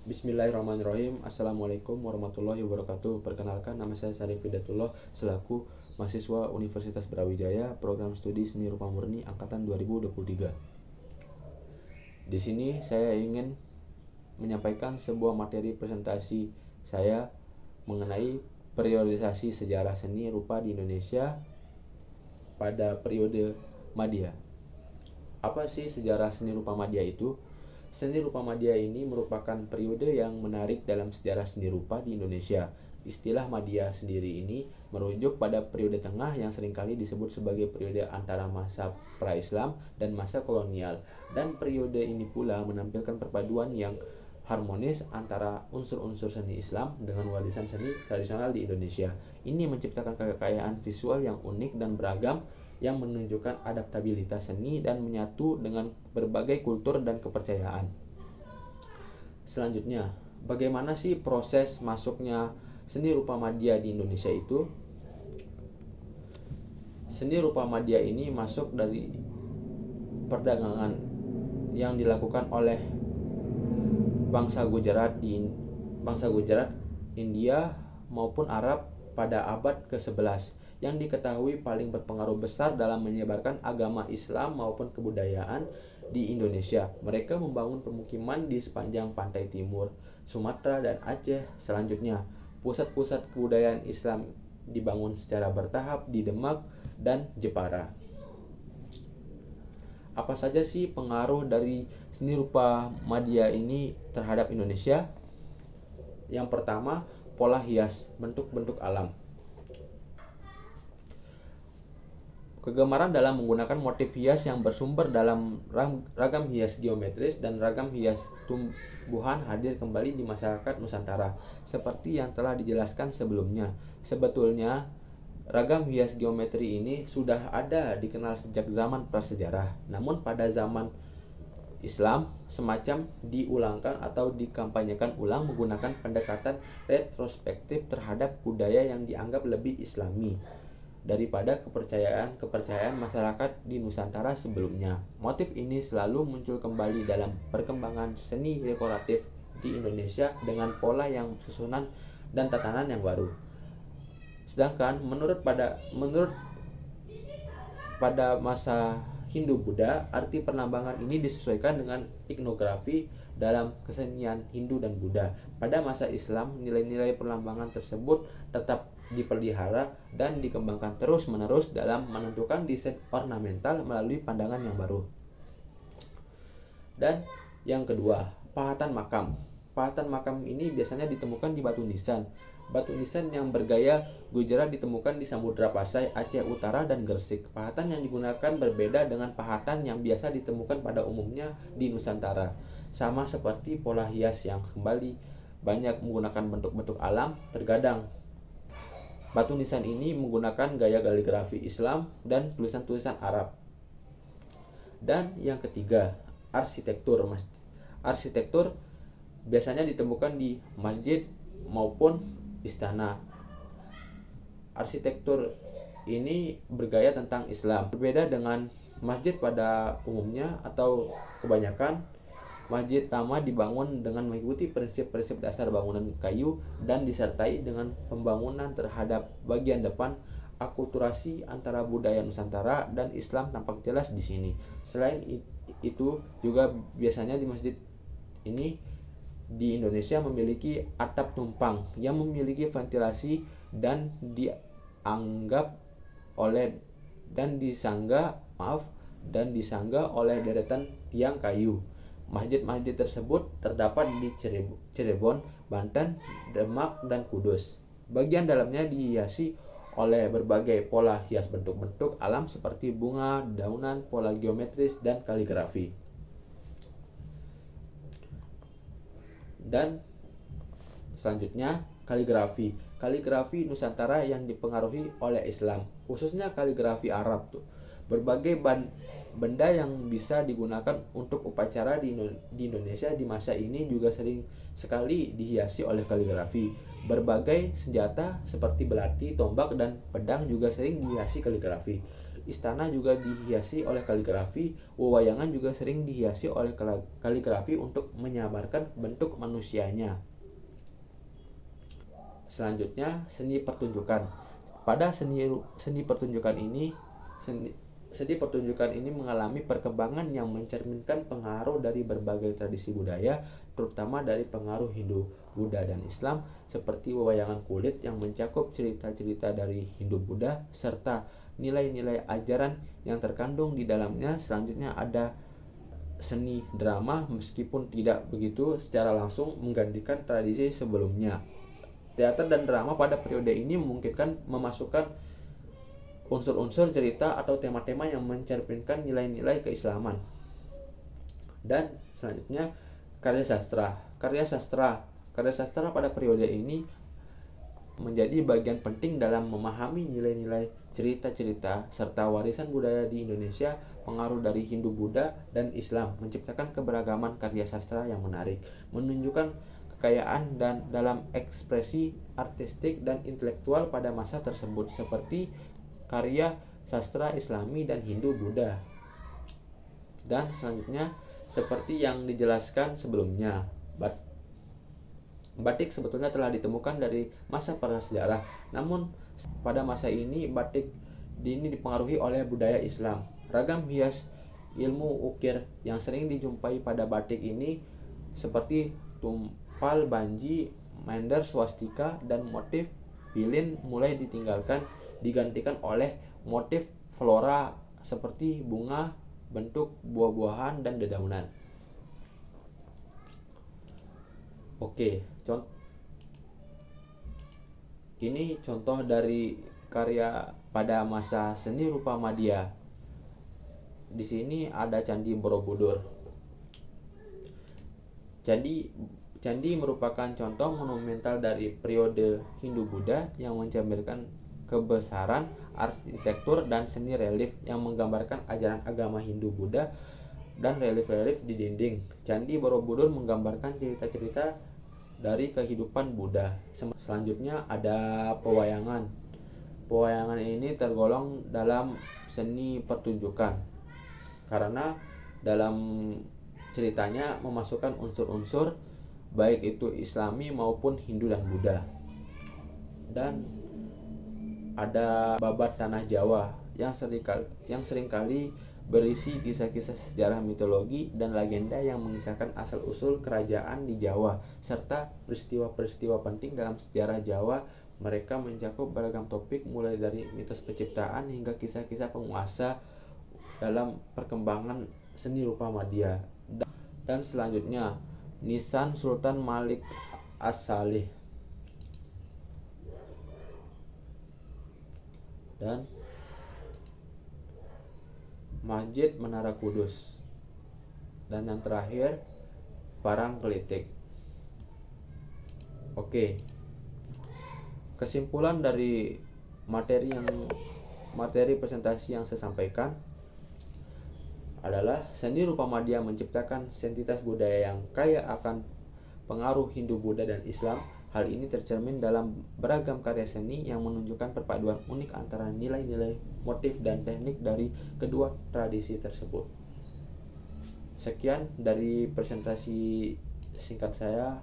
Bismillahirrahmanirrahim. Assalamualaikum warahmatullahi wabarakatuh. Perkenalkan, nama saya Syarif Hidayatullah selaku mahasiswa Universitas Brawijaya, program studi Seni Rupa Murni angkatan 2023. Di sini saya ingin menyampaikan sebuah materi presentasi saya mengenai periodisasi sejarah seni rupa di Indonesia pada periode Madya. Apa sih sejarah seni rupa Madya itu? Seni rupa Madya ini merupakan periode yang menarik dalam sejarah seni rupa di Indonesia. Istilah Madya sendiri ini merujuk pada periode tengah yang seringkali disebut sebagai periode antara masa pra-Islam dan masa kolonial. Dan periode ini pula menampilkan perpaduan yang harmonis antara unsur-unsur seni Islam dengan warisan seni tradisional di Indonesia. Ini menciptakan kekayaan visual yang unik dan beragam yang menunjukkan adaptabilitas seni dan menyatu dengan berbagai kultur dan kepercayaan. Selanjutnya, bagaimana sih proses masuknya seni rupa Madya di Indonesia itu? Seni rupa Madya ini masuk dari perdagangan yang dilakukan oleh bangsa Gujarat, India maupun Arab pada abad ke-11 yang diketahui paling berpengaruh besar dalam menyebarkan agama Islam maupun kebudayaan di Indonesia. Mereka membangun permukiman di sepanjang pantai timur, Sumatera dan Aceh. Selanjutnya, pusat-pusat kebudayaan Islam dibangun secara bertahap di Demak dan Jepara. Apa saja sih pengaruh dari seni rupa Madya ini terhadap Indonesia? Yang pertama, pola hias, bentuk-bentuk alam. Kegemaran dalam menggunakan motif hias yang bersumber dalam ragam hias geometris dan ragam hias tumbuhan hadir kembali di masyarakat Nusantara. Seperti yang telah dijelaskan sebelumnya, sebetulnya ragam hias geometri ini sudah ada dikenal sejak zaman prasejarah. Namun pada zaman Islam semacam diulangkan atau dikampanyekan ulang menggunakan pendekatan retrospektif terhadap budaya yang dianggap lebih Islami daripada kepercayaan masyarakat di Nusantara sebelumnya. Motif ini selalu muncul kembali dalam perkembangan seni dekoratif di Indonesia dengan pola yang susunan dan tatanan yang baru. Sedangkan menurut pada masa Hindu-Buddha, arti penambangan ini disesuaikan dengan iknografi dalam kesenian Hindu dan Buddha. Pada masa Islam, nilai-nilai perlambangan tersebut tetap dipelihara dan dikembangkan terus-menerus dalam menentukan desain ornamental melalui pandangan yang baru. Dan yang kedua, pahatan makam. Pahatan makam ini biasanya ditemukan di batu nisan. Batu nisan yang bergaya Gujarat ditemukan di Samudra Pasai, Aceh Utara, dan Gresik. Pahatan yang digunakan berbeda dengan pahatan yang biasa ditemukan pada umumnya di Nusantara. Sama seperti pola hias yang kembali banyak menggunakan bentuk-bentuk alam, terkadang batu nisan ini menggunakan gaya kaligrafi Islam dan tulisan-tulisan Arab. Dan yang ketiga, arsitektur. Arsitektur biasanya ditemukan di masjid maupun istana. Arsitektur ini bergaya tentang Islam. Berbeda dengan masjid pada umumnya atau kebanyakan, masjid lama dibangun dengan mengikuti prinsip-prinsip dasar bangunan kayu dan disertai dengan pembangunan terhadap bagian depan. Akulturasi antara budaya Nusantara dan Islam tampak jelas di sini. Selain itu juga biasanya di masjid ini di Indonesia memiliki atap tumpang yang memiliki ventilasi dan disangga oleh deretan tiang kayu. Masjid-masjid tersebut terdapat di Cirebon, Banten, Demak, dan Kudus. Bagian dalamnya dihiasi oleh berbagai pola hias bentuk-bentuk alam seperti bunga, daunan, pola geometris, dan kaligrafi. Dan selanjutnya, kaligrafi. Kaligrafi Nusantara yang dipengaruhi oleh Islam, khususnya kaligrafi Arab tuh. Berbagai benda yang bisa digunakan untuk upacara di Indonesia di masa ini juga sering sekali dihiasi oleh kaligrafi. Berbagai senjata seperti belati, tombak, dan pedang juga sering dihiasi kaligrafi. istana juga dihiasi oleh kaligrafi. Wewayangan juga sering dihiasi oleh kaligrafi untuk menyamarkan bentuk manusianya. Selanjutnya, seni pertunjukan. Pada seni pertunjukan ini mengalami perkembangan yang mencerminkan pengaruh dari berbagai tradisi budaya, terutama dari pengaruh Hindu, Buddha, dan Islam, seperti wewayangan kulit yang mencakup cerita-cerita dari Hindu Buddha serta nilai-nilai ajaran yang terkandung di dalamnya. Selanjutnya ada seni drama, meskipun tidak begitu secara langsung menggantikan tradisi sebelumnya. Teater dan drama pada periode ini memungkinkan memasukkan unsur-unsur cerita atau tema-tema yang mencerminkan nilai-nilai keislaman. Dan selanjutnya karya sastra. Karya sastra pada periode ini menjadi bagian penting dalam memahami nilai-nilai cerita-cerita serta warisan budaya di Indonesia. Pengaruh dari Hindu, Buddha, dan Islam menciptakan keberagaman karya sastra yang menarik, menunjukkan kekayaan dan dalam ekspresi artistik dan intelektual pada masa tersebut, seperti karya sastra Islami dan Hindu Buddha. Dan selanjutnya, seperti yang dijelaskan sebelumnya, batik sebetulnya telah ditemukan dari masa prasejarah. Namun pada masa ini batik ini dipengaruhi oleh budaya Islam. Ragam hias ilmu ukir yang sering dijumpai pada batik ini seperti tumpal banji, mender, swastika, dan motif lilin mulai digantikan oleh motif flora seperti bunga, bentuk buah-buahan, dan dedaunan. Oke, ini contoh dari karya pada masa seni rupa Madya. Di sini ada Candi Borobudur. Candi merupakan contoh monumental dari periode Hindu-Buddha yang mencerminkan kebesaran arsitektur dan seni relief yang menggambarkan ajaran agama Hindu-Buddha dan relief-relief di dinding. Candi Borobudur menggambarkan cerita-cerita dari kehidupan Buddha. Selanjutnya ada pewayangan. Pewayangan ini tergolong dalam seni pertunjukan karena dalam ceritanya memasukkan unsur-unsur baik itu Islami maupun Hindu dan Buddha. Dan ada babat tanah Jawa yang seringkali berisi kisah-kisah sejarah, mitologi, dan legenda yang mengisahkan asal-usul kerajaan di Jawa serta peristiwa-peristiwa penting dalam sejarah Jawa. Mereka mencakup beragam topik mulai dari mitos penciptaan hingga kisah-kisah penguasa dalam perkembangan seni rupa Madya. Dan selanjutnya Nisan Sultan Malik As-Salih dan Masjid Menara Kudus, dan yang terakhir Parangkelitik. Oke, kesimpulan dari materi presentasi yang saya sampaikan adalah seni rupa Madya menciptakan identitas budaya yang kaya akan pengaruh Hindu, Buddha, dan Islam. Hal ini tercermin dalam beragam karya seni yang menunjukkan perpaduan unik antara nilai-nilai, motif, dan teknik dari kedua tradisi tersebut. Sekian dari presentasi singkat saya.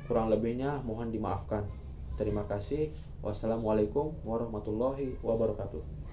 Kurang lebihnya mohon dimaafkan. Terima kasih. Wassalamualaikum warahmatullahi wabarakatuh.